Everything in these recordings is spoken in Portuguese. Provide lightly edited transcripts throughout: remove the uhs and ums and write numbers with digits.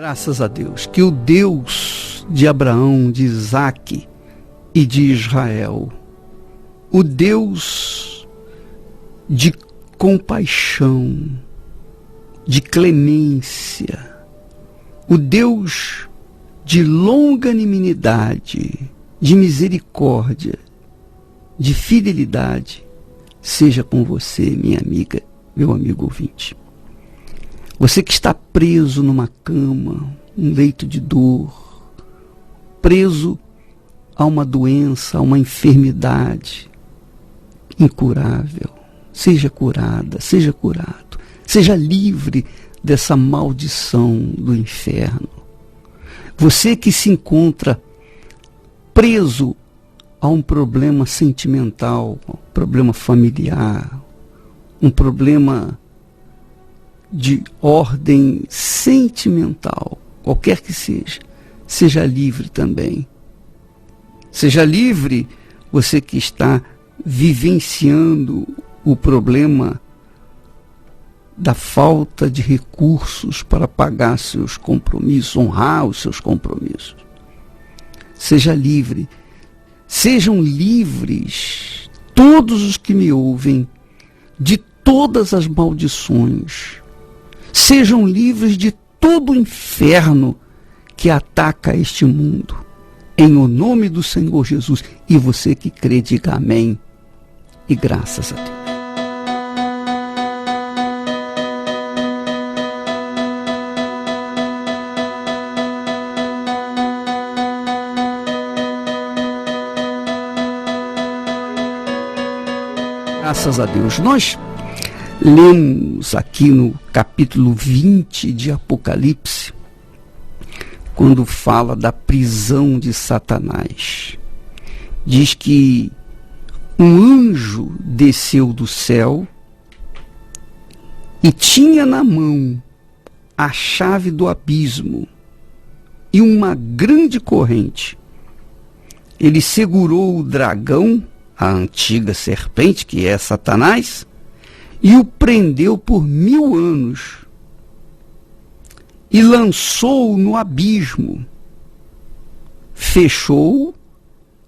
Graças a Deus, que o Deus de Abraão, de Isaque e de Israel, o Deus de compaixão, de clemência, o Deus de longanimidade, de misericórdia, de fidelidade, seja com você, minha amiga, meu amigo ouvinte. Você que está preso numa cama, um leito de dor, preso a uma doença, a uma enfermidade incurável, seja curada, seja curado, seja livre dessa maldição do inferno. Você que se encontra preso a um problema sentimental, um problema familiar, um problema de ordem sentimental, qualquer que seja livre também. Seja livre você que está vivenciando o problema da falta de recursos para pagar seus compromissos, honrar os seus compromissos. Seja livre. Sejam livres todos os que me ouvem de todas as maldições. Sejam livres de todo o inferno que ataca este mundo. Em o nome do Senhor Jesus. E você que crê, diga amém. E graças a Deus. Graças a Deus. Nós lemos aqui no capítulo 20 de Apocalipse, quando fala da prisão de Satanás. Diz que um anjo desceu do céu e tinha na mão a chave do abismo e uma grande corrente. Ele segurou o dragão, a antiga serpente, que é Satanás, e o prendeu por 1000 anos e lançou-o no abismo, fechou-o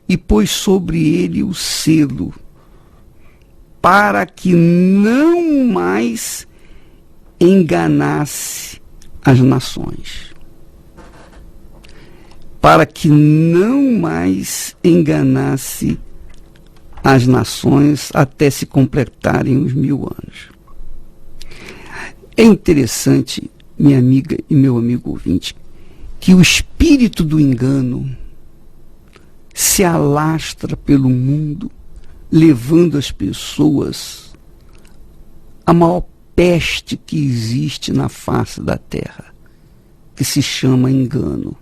e pôs sobre ele o selo, para que não mais enganasse as nações. Para que não mais enganasse as nações até se completarem os 1000 anos. É interessante, minha amiga e meu amigo ouvinte, que o espírito do engano se alastra pelo mundo, levando as pessoas à maior peste que existe na face da terra, que se chama engano.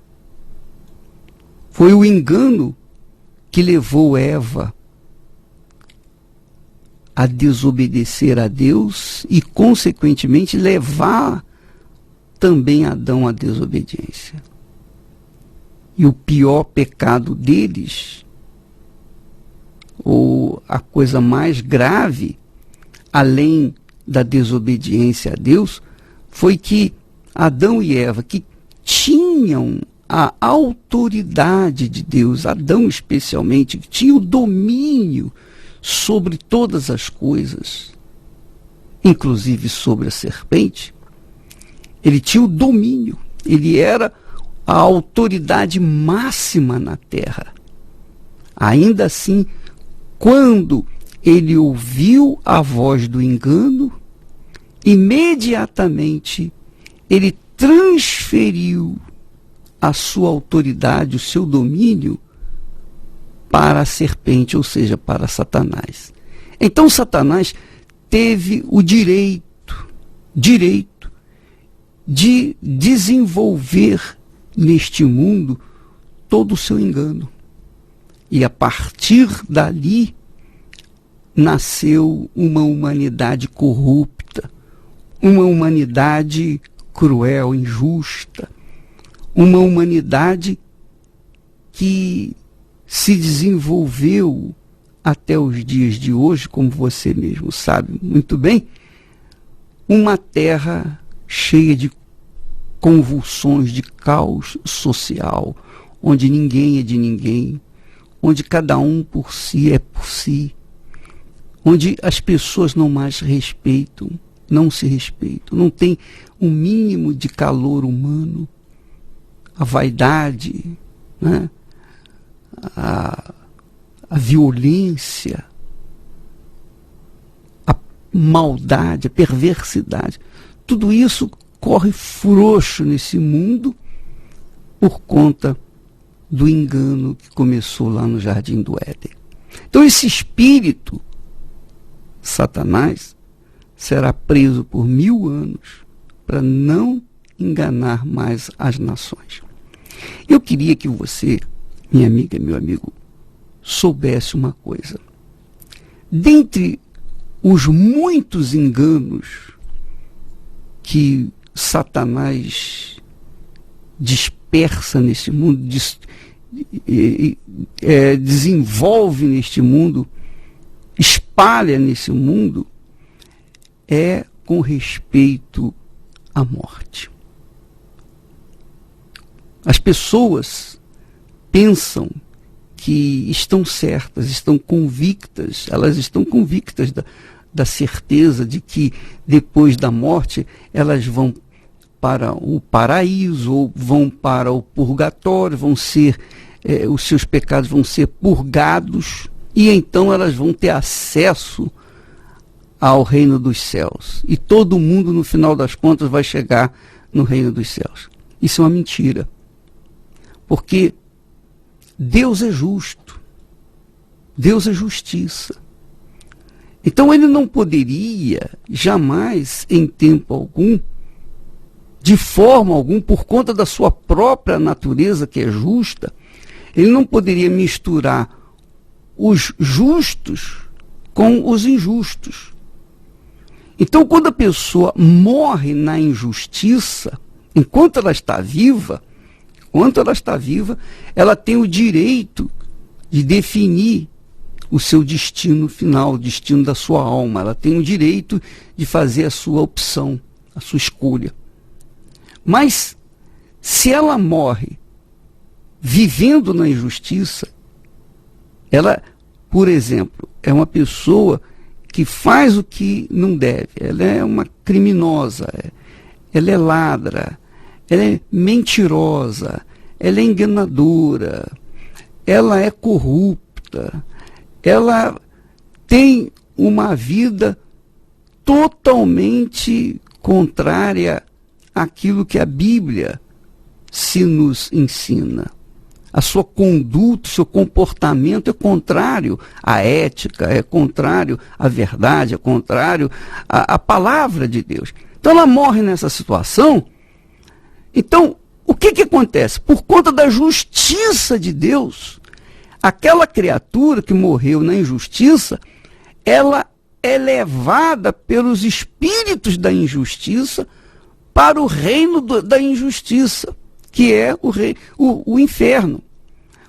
Foi o engano que levou Eva a desobedecer a Deus e, consequentemente, levar também Adão à desobediência. E o pior pecado deles, ou a coisa mais grave, além da desobediência a Deus, foi que Adão e Eva, que tinham a autoridade de Deus, Adão especialmente, que tinha o domínio sobre todas as coisas, inclusive sobre a serpente, ele tinha o domínio, ele era a autoridade máxima na terra. Ainda assim, quando ele ouviu a voz do engano, imediatamente ele transferiu a sua autoridade, o seu domínio, para a serpente, ou seja, para Satanás. Então Satanás teve o direito de desenvolver neste mundo todo o seu engano. E a partir dali nasceu uma humanidade corrupta, uma humanidade cruel, injusta, uma humanidade que se desenvolveu até os dias de hoje, como você mesmo sabe muito bem, uma terra cheia de convulsões de caos social, onde ninguém é de ninguém, onde cada um por si é por si, onde as pessoas não mais respeitam, não se respeitam, não tem um mínimo de calor humano, a vaidade, né? a violência, a maldade, a perversidade, tudo isso corre frouxo nesse mundo por conta do engano que começou lá no Jardim do Éden. Então esse espírito, Satanás, será preso por 1000 anos para não enganar mais as nações. Eu queria que você, minha amiga, meu amigo, soubesse uma coisa. Dentre os muitos enganos que Satanás dispersa neste mundo, desenvolve neste mundo, espalha nesse mundo, é com respeito à morte. As pessoas pensam que estão certas, estão convictas, elas estão convictas da certeza de que depois da morte elas vão para o paraíso ou vão para o purgatório, vão ser, os seus pecados vão ser purgados e então elas vão ter acesso ao reino dos céus. E todo mundo, no final das contas, vai chegar no reino dos céus. Isso é uma mentira. Porque Deus é justo. Deus é justiça. Então ele não poderia, jamais, em tempo algum, de forma alguma, por conta da sua própria natureza, que é justa, ele não poderia misturar os justos com os injustos. Então, quando a pessoa morre na injustiça, enquanto ela está viva, ela tem o direito de definir o seu destino final, o destino da sua alma. Ela tem o direito de fazer a sua opção, a sua escolha. Mas, se ela morre vivendo na injustiça, ela, por exemplo, é uma pessoa que faz o que não deve, ela é uma criminosa, ela é ladra, ela é mentirosa, ela é enganadora, ela é corrupta, ela tem uma vida totalmente contrária àquilo que a Bíblia se nos ensina. A sua conduta, o seu comportamento é contrário à ética, é contrário à verdade, é contrário à palavra de Deus. Então ela morre nessa situação. Então, o que acontece? Por conta da justiça de Deus, aquela criatura que morreu na injustiça, ela é levada pelos espíritos da injustiça para o reino da injustiça, que é o inferno.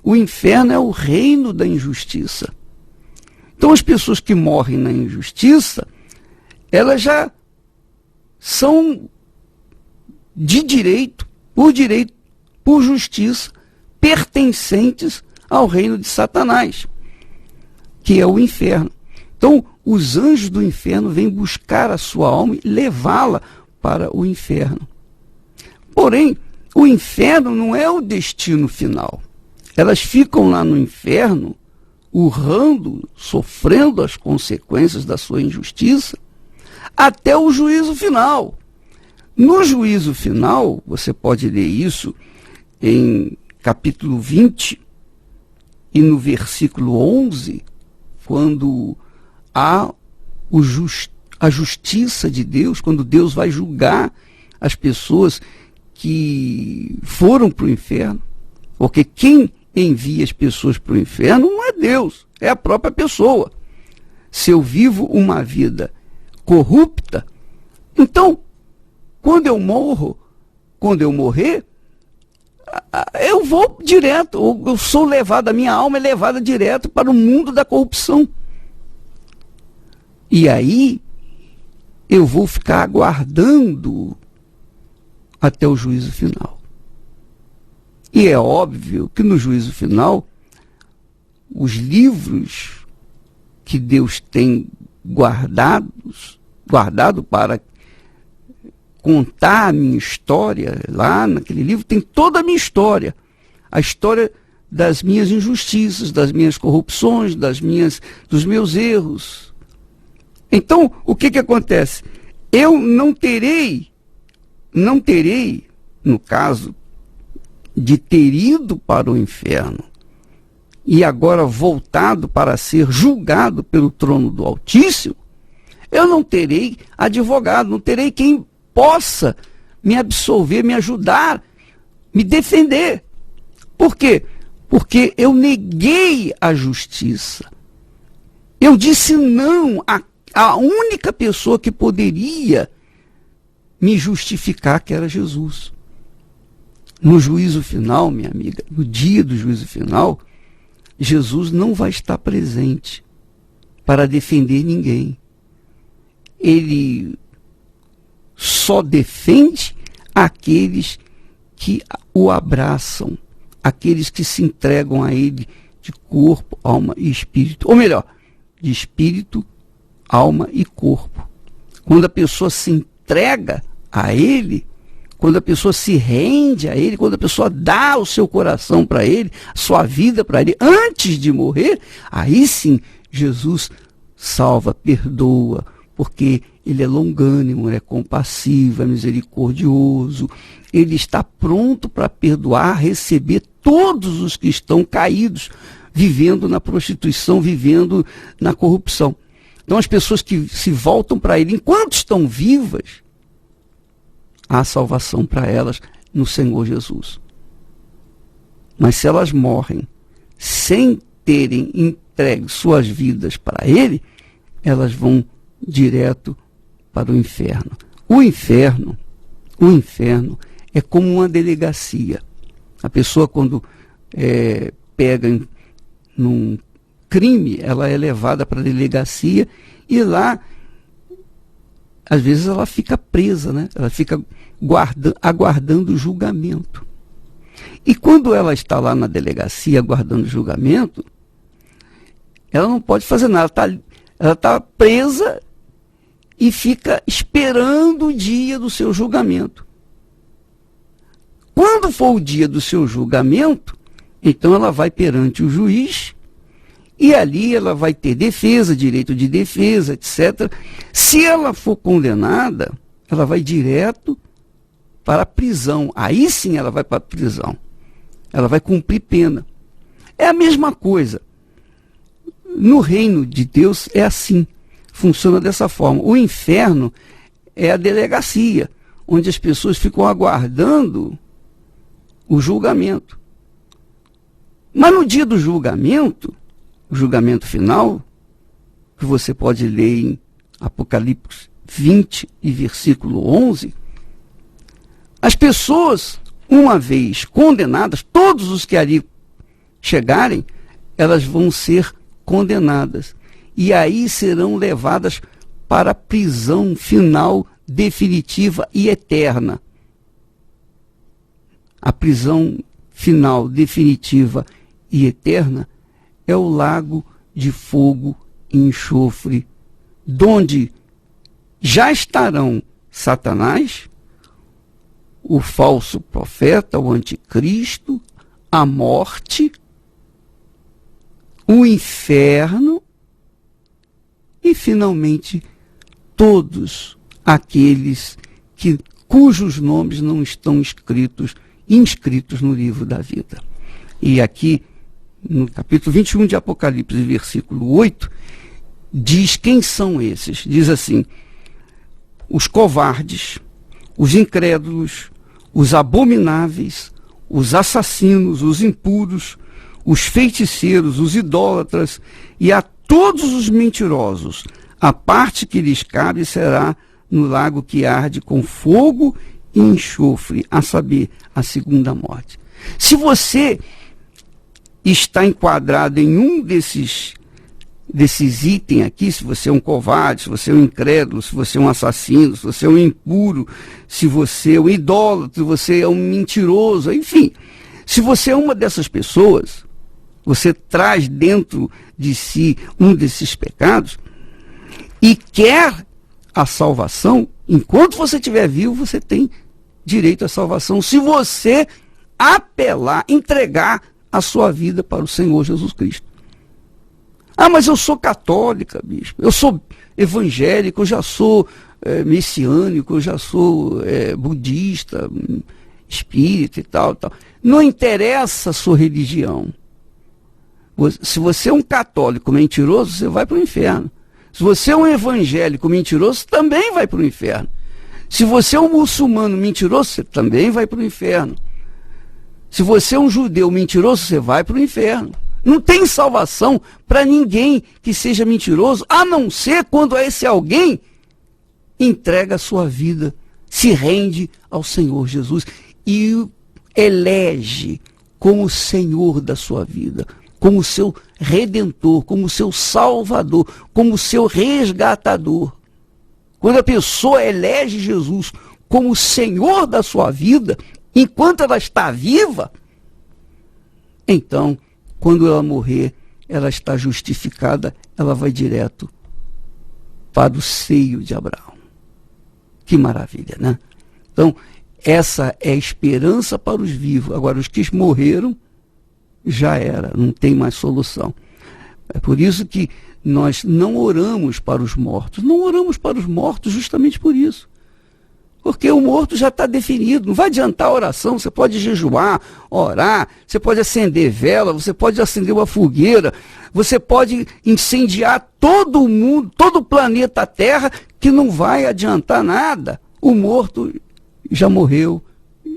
O inferno é o reino da injustiça. Então as pessoas que morrem na injustiça, elas já são de direito, por justiça, pertencentes ao reino de Satanás, que é o inferno. Então os anjos do inferno vêm buscar a sua alma e levá-la para o inferno. Porém, o inferno não é o destino final. Elas ficam lá no inferno, urrando, sofrendo as consequências da sua injustiça, até o juízo final. No juízo final, você pode ler isso em capítulo 20 e no versículo 11, quando há a justiça de Deus, quando Deus vai julgar as pessoas que foram para o inferno, porque quem envia as pessoas para o inferno não é Deus, é a própria pessoa. Se eu vivo uma vida corrupta, então, quando eu morrer, eu vou direto, eu sou levado, a minha alma é levada direto para o mundo da corrupção. E aí, eu vou ficar aguardando até o juízo final. E é óbvio que no juízo final, os livros que Deus tem guardado para contar a minha história, lá naquele livro tem toda a minha história. A história das minhas injustiças, das minhas corrupções, dos meus erros. Então, o que acontece? Eu não terei, no caso de ter ido para o inferno e agora voltado para ser julgado pelo trono do Altíssimo, eu não terei advogado, não terei quem possa me absolver, me ajudar, me defender. Por quê? Porque eu neguei a justiça. Eu disse não à única pessoa que poderia me justificar, que era Jesus. No juízo final, minha amiga, no dia do juízo final, Jesus não vai estar presente para defender ninguém. Ele só defende aqueles que o abraçam, aqueles que se entregam a ele de corpo, alma e espírito. Ou melhor, de espírito, alma e corpo. Quando a pessoa se entrega a ele, quando a pessoa se rende a ele, quando a pessoa dá o seu coração para ele, a sua vida para ele, antes de morrer, aí sim Jesus salva, perdoa, porque ele é longânimo, é compassivo, é misericordioso, ele está pronto para perdoar, receber todos os que estão caídos, vivendo na prostituição, vivendo na corrupção. Então as pessoas que se voltam para ele, enquanto estão vivas, há salvação para elas no Senhor Jesus. Mas se elas morrem sem terem entregue suas vidas para ele, elas vão direto para o inferno. O inferno é como uma delegacia. A pessoa, quando pega num crime, ela é levada para a delegacia e lá, às vezes, ela fica presa, né? Ela fica aguardando o julgamento. E quando ela está lá na delegacia aguardando o julgamento, ela não pode fazer nada. Ela está presa e fica esperando o dia do seu julgamento. Quando for o dia do seu julgamento, então ela vai perante o juiz e ali ela vai ter defesa, direito de defesa, etc. Se ela for condenada, ela vai direto para a prisão. Aí sim ela vai para a prisão. Ela vai cumprir pena. É a mesma coisa. No reino de Deus é assim. Funciona dessa forma. O inferno é a delegacia, onde as pessoas ficam aguardando o julgamento. Mas no dia do julgamento, o julgamento final, que você pode ler em Apocalipse 20 e versículo 11, as pessoas, uma vez condenadas, todos os que ali chegarem, elas vão ser condenadas. E aí serão levadas para a prisão final, definitiva e eterna. A prisão final, definitiva e eterna é o lago de fogo e enxofre, donde já estarão Satanás, o falso profeta, o anticristo, a morte, o inferno e, finalmente, todos aqueles cujos nomes não estão inscritos no livro da vida. E aqui, no capítulo 21 de Apocalipse, versículo 8, diz quem são esses. Diz assim: os covardes, os incrédulos, os abomináveis, os assassinos, os impuros, os feiticeiros, os idólatras e a todos os mentirosos, a parte que lhes cabe será no lago que arde com fogo e enxofre, a saber, a segunda morte. Se você está enquadrado em um desses desses itens aqui, se você é um covarde, se você é um incrédulo, se você é um assassino, se você é um impuro, se você é um idólatra, se você é um mentiroso, enfim. Se você é uma dessas pessoas, você traz dentro de si um desses pecados e quer a salvação, enquanto você estiver vivo, você tem direito à salvação. Se você apelar, entregar a sua vida para o Senhor Jesus Cristo. Ah, mas eu sou católica, bispo. Eu sou evangélico, eu já sou messiânico, eu já sou budista, espírita e tal, tal. Não interessa a sua religião. Se você é um católico mentiroso, você vai para o inferno. Se você é um evangélico mentiroso, também vai para o inferno. Se você é um muçulmano mentiroso, você também vai para o inferno. Se você é um judeu mentiroso, você vai para o inferno. Não tem salvação para ninguém que seja mentiroso, a não ser quando esse alguém entrega a sua vida, se rende ao Senhor Jesus e o elege como o Senhor da sua vida, como o seu Redentor, como o seu Salvador, como o seu resgatador. Quando a pessoa elege Jesus como o Senhor da sua vida, enquanto ela está viva, então, quando ela morrer, ela está justificada, ela vai direto para o seio de Abraão. Que maravilha, né? Então, essa é a esperança para os vivos. Agora, os que morreram, já era, não tem mais solução. É por isso que nós não oramos para os mortos. Não oramos para os mortos justamente por isso. Porque o morto já está definido, não vai adiantar a oração. Você pode jejuar, orar, você pode acender vela, você pode acender uma fogueira, você pode incendiar todo o mundo, todo o planeta Terra, que não vai adiantar nada. O morto já morreu,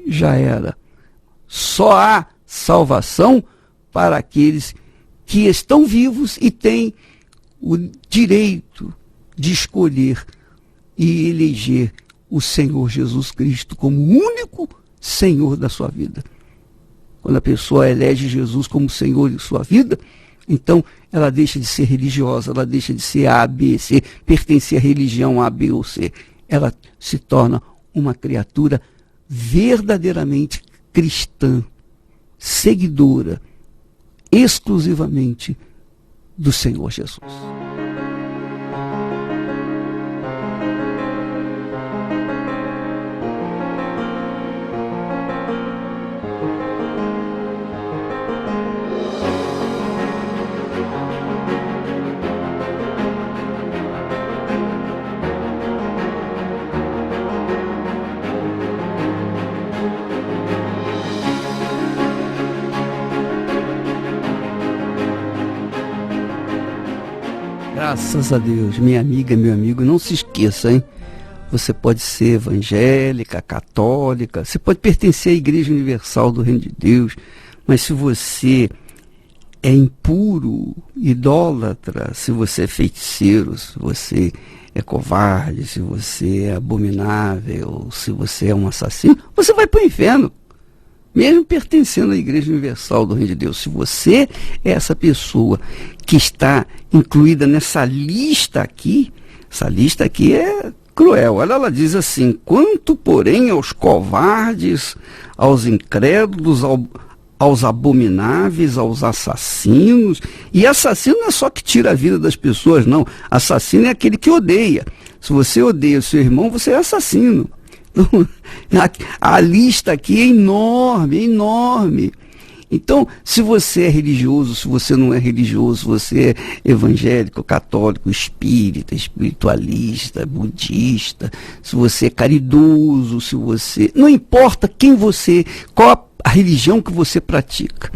já era. Só há salvação para aqueles que estão vivos e têm o direito de escolher e eleger o Senhor Jesus Cristo como o único Senhor da sua vida. Quando a pessoa elege Jesus como Senhor de sua vida, então ela deixa de ser religiosa, ela deixa de ser A, B, C, pertencer à religião A, B ou C. Ela se torna uma criatura verdadeiramente cristã, seguidora exclusivamente do Senhor Jesus. Graças a Deus, minha amiga, meu amigo, não se esqueça, hein? Você pode ser evangélica, católica, você pode pertencer à Igreja Universal do Reino de Deus, mas se você é impuro, idólatra, se você é feiticeiro, se você é covarde, se você é abominável, se você é um assassino, você vai para o inferno. Mesmo pertencendo à Igreja Universal do Reino de Deus, se você é essa pessoa que está incluída nessa lista aqui, essa lista aqui é cruel. Olha, ela diz assim: quanto, porém, aos covardes, aos incrédulos, aos abomináveis, aos assassinos. E assassino não é só que tira a vida das pessoas, não. Assassino é aquele que odeia. Se você odeia o seu irmão, você é assassino. A lista aqui é enorme, é enorme. Então, se você é religioso, se você não é religioso, se você é evangélico, católico, espírita, espiritualista, budista, se você é caridoso, se você... Não importa quem você, qual a religião que você pratica.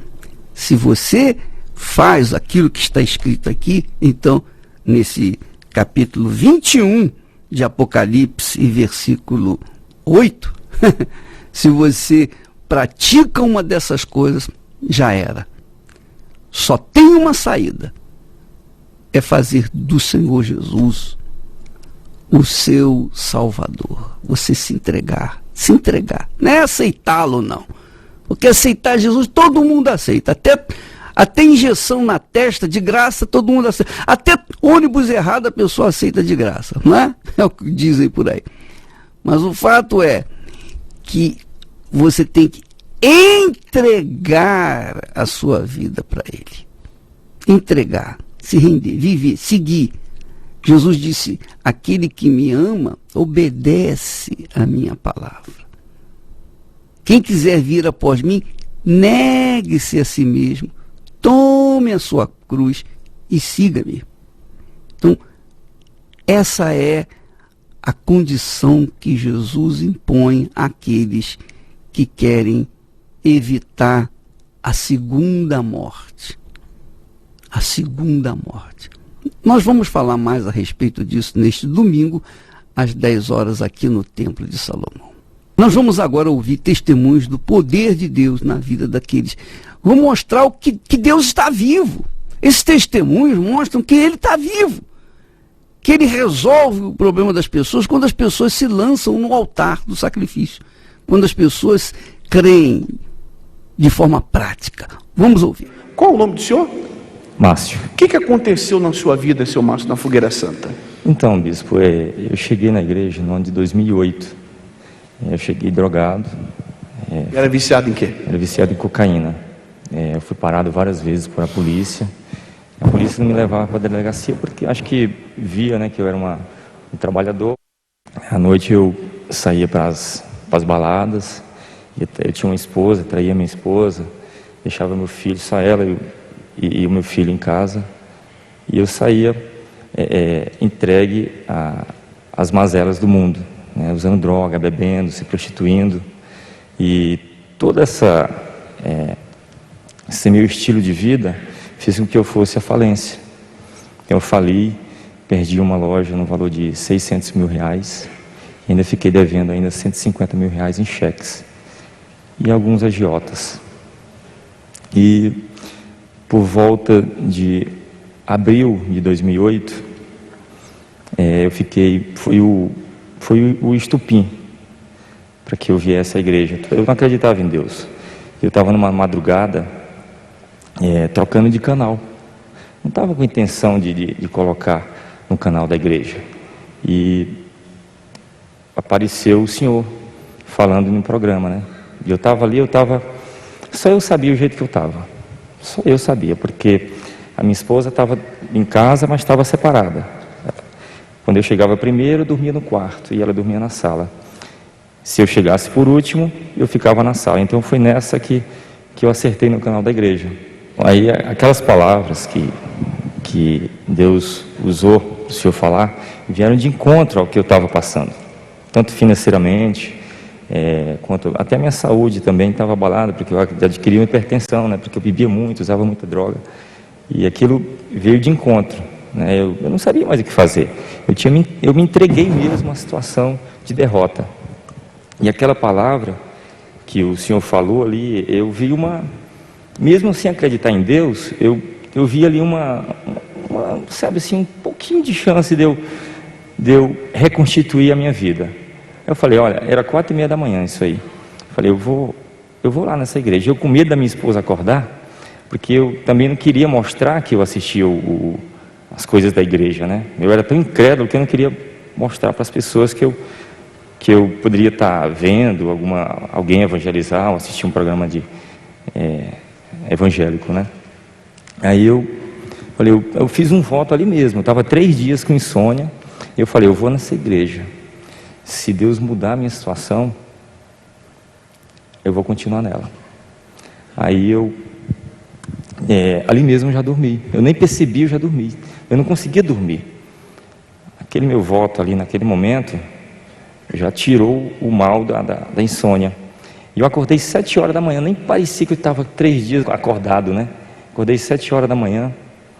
Se você faz aquilo que está escrito aqui, então, nesse capítulo 21 de Apocalipse e versículo 8, se você pratica uma dessas coisas, já era. Só tem uma saída: é fazer do Senhor Jesus o seu Salvador. Você se entregar. Não é aceitá-lo, não. Porque aceitar Jesus todo mundo aceita. Até injeção na testa de graça, todo mundo aceita. Até ônibus errado a pessoa aceita de graça, não é? É o que dizem por aí. Mas o fato é que você tem que entregar a sua vida para Ele. Entregar, se render, viver, seguir. Jesus disse: aquele que me ama, obedece a minha palavra. Quem quiser vir após mim, negue-se a si mesmo, tome a sua cruz e siga-me. Então, essa é a condição que Jesus impõe àqueles que querem evitar a segunda morte. A segunda morte. Nós vamos falar mais a respeito disso neste domingo, às 10 horas, aqui no Templo de Salomão. Nós vamos agora ouvir testemunhos do poder de Deus na vida daqueles. Vamos mostrar o que Deus está vivo. Esses testemunhos mostram que Ele está vivo. Que Ele resolve o problema das pessoas quando as pessoas se lançam no altar do sacrifício. Quando as pessoas creem de forma prática. Vamos ouvir. Qual o nome do senhor? Márcio. O que aconteceu na sua vida, seu Márcio, na Fogueira Santa? Então, bispo, eu cheguei na igreja no ano de 2008. Eu cheguei drogado. Era viciado em quê? Era viciado em cocaína. Eu fui parado várias vezes por a polícia. A polícia não me levava para a delegacia porque acho que via, né, que eu era um trabalhador. À noite eu saía para as baladas. Eu tinha uma esposa, traía minha esposa, deixava meu filho, só ela e o meu filho em casa. E eu saía entregue às mazelas do mundo, né, usando droga, bebendo, se prostituindo. E todo esse meu estilo de vida fez com que eu fosse à falência. Eu fali, perdi uma loja no valor de R$600 mil, e ainda fiquei devendo ainda R$150 mil em cheques e alguns agiotas. E por volta de abril de 2008, foi o estupim para que eu viesse à igreja. Eu não acreditava em Deus. Eu estava numa madrugada trocando de canal. Não estava com intenção de colocar no canal da igreja. E apareceu o senhor falando num programa, né? E eu estava ali, só eu sabia o jeito que eu estava. Só eu sabia, porque a minha esposa estava em casa, mas estava separada. Quando eu chegava primeiro, eu dormia no quarto e ela dormia na sala. Se eu chegasse por último, eu ficava na sala. Então foi nessa que eu acertei no canal da igreja. Aí aquelas palavras que Deus usou para o senhor falar vieram de encontro ao que eu estava passando, tanto financeiramente quanto até a minha saúde também estava abalada, porque eu adquiri uma hipertensão, né, porque eu bebia muito, usava muita droga, e aquilo veio de encontro, né, eu não sabia mais o que fazer. Eu me entreguei mesmo a uma situação de derrota. E aquela palavra que o senhor falou ali, eu vi mesmo sem acreditar em Deus, eu vi ali sabe assim, um pouquinho de chance de eu reconstituir a minha vida. Eu falei, olha, era 4:30 da manhã isso aí. Eu falei, eu vou lá nessa igreja. Eu com medo da minha esposa acordar, porque eu também não queria mostrar que eu assistia as coisas da igreja, né? Eu era tão incrédulo que eu não queria mostrar para as pessoas que eu poderia estar vendo alguém evangelizar ou assistir um programa evangélico, né? Aí eu falei, eu fiz um voto ali mesmo. Eu estava 3 dias com insônia. Eu falei, eu vou nessa igreja. Se Deus mudar a minha situação, eu vou continuar nela. Aí ali mesmo eu já dormi. Eu nem percebi, eu já dormi. Eu não conseguia dormir. Aquele meu voto ali naquele momento já tirou o mal da insônia. E eu acordei 7 horas da manhã, nem parecia que eu estava 3 dias acordado, né? Acordei 7 horas da manhã,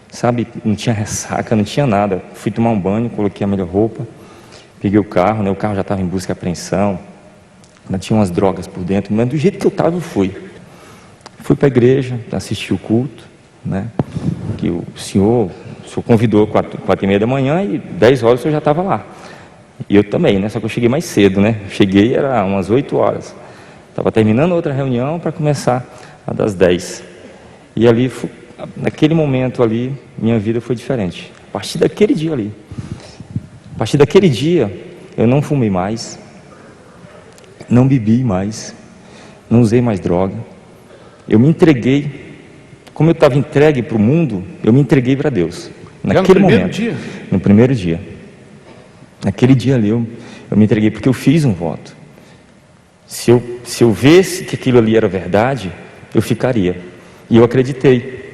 sabe? Não tinha ressaca, não tinha nada. Fui tomar um banho, coloquei a melhor roupa, peguei o carro, né? O carro já estava em busca e apreensão, ainda tinha umas drogas por dentro, mas do jeito que eu estava eu fui. Fui para a igreja, assisti o culto, né? Que o senhor convidou 4:30 da manhã e 10 horas o senhor já estava lá. E eu também, né? Só que eu cheguei mais cedo, né? Cheguei, era umas 8 horas. Estava terminando outra reunião para começar a das 10. E ali naquele momento ali, minha vida foi diferente. A partir daquele dia ali. A partir daquele dia, eu não fumei mais, não bebi mais, não usei mais droga. Eu me entreguei, como eu estava entregue para o mundo, eu me entreguei para Deus. Naquele momento. Dia? No primeiro dia. Naquele dia ali, eu me entreguei porque eu fiz um voto. Se eu visse que aquilo ali era verdade, eu ficaria. E eu acreditei.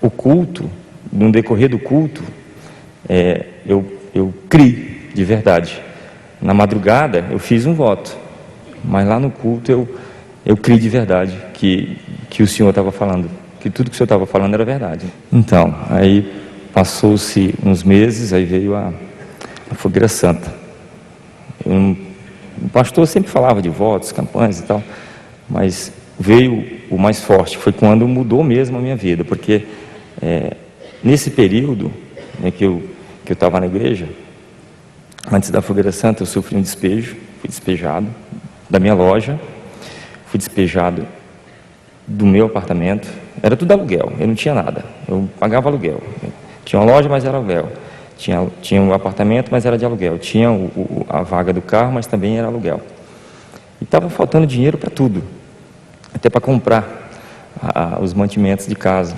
O culto, no decorrer do culto, eu criei de verdade. Na madrugada, eu fiz um voto. Mas lá no culto, eu criei de verdade que o Senhor estava falando. Que tudo que o Senhor estava falando era verdade. Então, aí passou-se uns meses, aí veio a Fogueira Santa. O pastor sempre falava de votos, campanhas e tal, mas veio o mais forte, foi quando mudou mesmo a minha vida, porque nesse período, né, que eu estava na igreja, antes da Fogueira Santa, eu sofri um despejo, fui despejado da minha loja, fui despejado do meu apartamento, era tudo aluguel, eu não tinha nada, eu pagava aluguel, tinha uma loja, mas era aluguel, tinha um apartamento, mas era de aluguel, tinha a vaga do carro, mas também era aluguel, e estava faltando dinheiro para tudo, até para comprar os mantimentos de casa,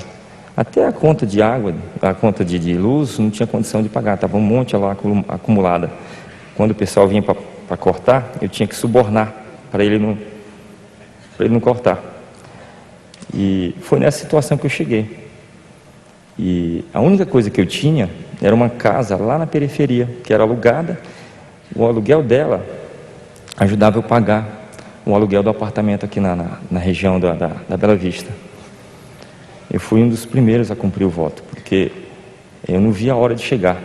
até a conta de água, a conta de luz, não tinha condição de pagar, estava um monte lá acumulada. Quando o pessoal vinha para cortar, eu tinha que subornar para ele não cortar. E foi nessa situação que eu cheguei. E a única coisa que eu tinha era uma casa lá na periferia, que era alugada. O aluguel dela ajudava eu a pagar o aluguel do apartamento aqui na região da Bela Vista. Eu fui um dos primeiros a cumprir o voto, porque eu não via a hora de chegar.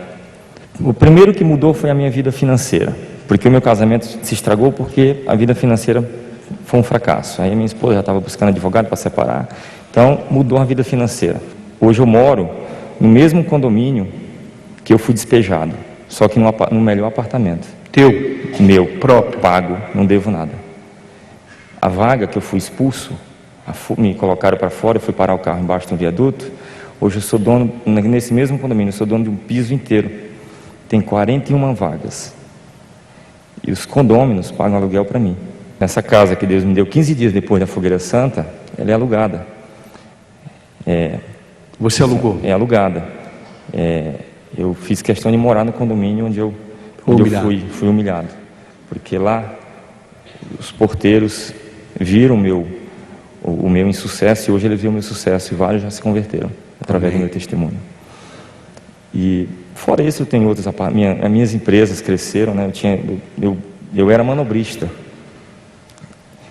O primeiro que mudou foi a minha vida financeira, porque o meu casamento se estragou porque a vida financeira foi um fracasso. Aí minha esposa já estava buscando advogado para separar, então mudou a vida financeira. Hoje eu moro no mesmo condomínio que eu fui despejado, só que no melhor apartamento. Teu? Meu, próprio, pago, não devo nada. A vaga que eu fui expulso, me colocaram para fora, eu fui parar o carro embaixo de um viaduto. Hoje eu sou dono, nesse mesmo condomínio, eu sou dono de um piso inteiro. Tem 41 vagas. E os condôminos pagam aluguel para mim. Nessa casa que Deus me deu 15 dias depois da Fogueira Santa, ela é alugada. Você alugou? É alugada. Eu fiz questão de morar no condomínio onde eu fui humilhado. Porque lá, os porteiros viram o meu insucesso, e hoje eles viram o meu sucesso, e vários já se converteram através do meu testemunho. E fora isso, eu tenho outras, as minhas empresas cresceram, né? Eu era manobrista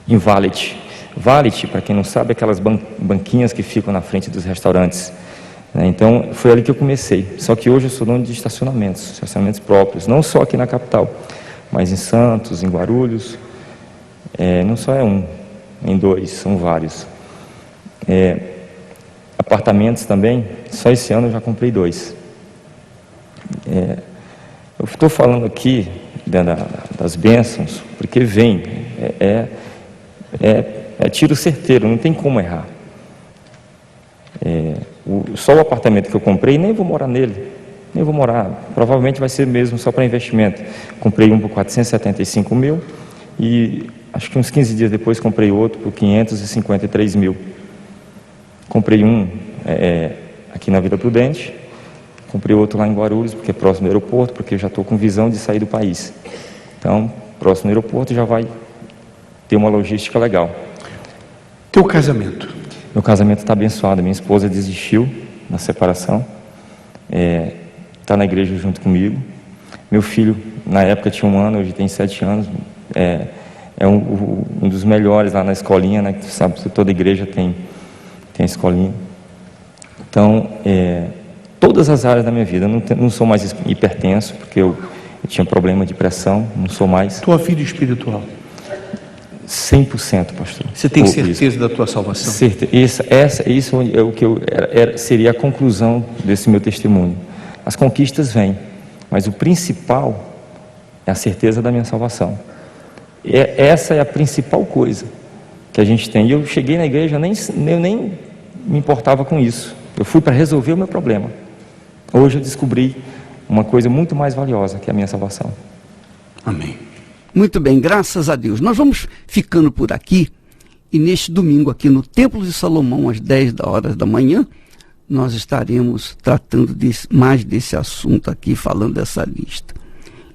em valet. Valet, para quem não sabe, é aquelas banquinhas que ficam na frente dos restaurantes, né? Então foi ali que eu comecei. Só que hoje eu sou dono de estacionamentos próprios, não só aqui na capital, mas em Santos, em Guarulhos. Não só é um, em dois, são vários. Apartamentos também, só esse ano eu já comprei 2. Eu estou falando aqui das bênçãos, porque vem, tiro certeiro, não tem como errar. Só o apartamento que eu comprei, nem vou morar nele, nem vou morar, provavelmente vai ser mesmo só para investimento. Comprei um por 475 mil e acho que uns 15 dias depois comprei outro por 553 mil. Comprei um aqui na Vila Prudente, comprei outro lá em Guarulhos, porque é próximo do aeroporto, porque eu já estou com visão de sair do país. Então, próximo do aeroporto já vai ter uma logística legal. Teu casamento? Meu casamento está abençoado. Minha esposa desistiu na separação, está na igreja junto comigo. Meu filho, na época, tinha 1 ano, hoje tem 7 anos. Um dos melhores lá na escolinha, né? Que tu sabe que toda igreja tem escolinha. Então, todas as áreas da minha vida, eu não sou mais hipertenso, porque eu tinha problema de pressão, não sou mais. Tua vida espiritual? 100%, pastor. Você tem certeza da tua salvação? Certeza. Isso é o que seria a conclusão desse meu testemunho. As conquistas vêm, mas o principal é a certeza da minha salvação. Essa é a principal coisa. que a gente tem. E eu cheguei na igreja, eu nem me importava com isso. Eu fui para resolver o meu problema. Hoje eu descobri uma coisa muito mais valiosa, que é a minha salvação. Amém. Muito bem, graças a Deus. Nós vamos ficando por aqui, e neste domingo aqui no Templo de Salomão, às 10 horas da manhã, nós estaremos tratando mais desse assunto aqui, falando dessa lista.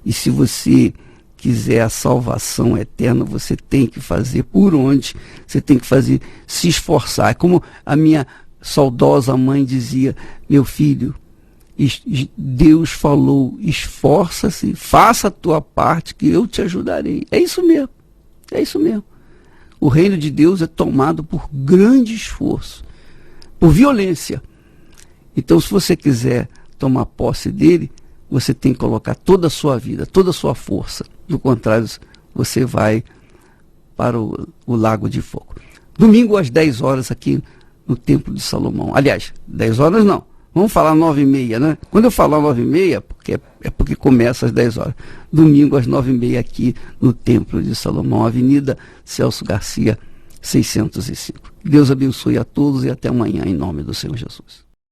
E se você quiser a salvação eterna, você tem que fazer por onde? Você tem que fazer, se esforçar. É como a minha saudosa mãe dizia: meu filho, Deus falou, esforça-se, faça a tua parte que eu te ajudarei. É isso mesmo, é isso mesmo. O reino de Deus é tomado por grande esforço, por violência. Então, se você quiser tomar posse dele, você tem que colocar toda a sua vida, toda a sua força. Do contrário, você vai para o lago de fogo. Domingo às 10 horas aqui no Templo de Salomão. Aliás, 10 horas não. Vamos falar 9h30, né? Quando eu falar 9h30, é porque começa às 10 horas. Domingo às 9h30 aqui no Templo de Salomão, Avenida Celso Garcia, 605. Deus abençoe a todos e até amanhã, em nome do Senhor Jesus.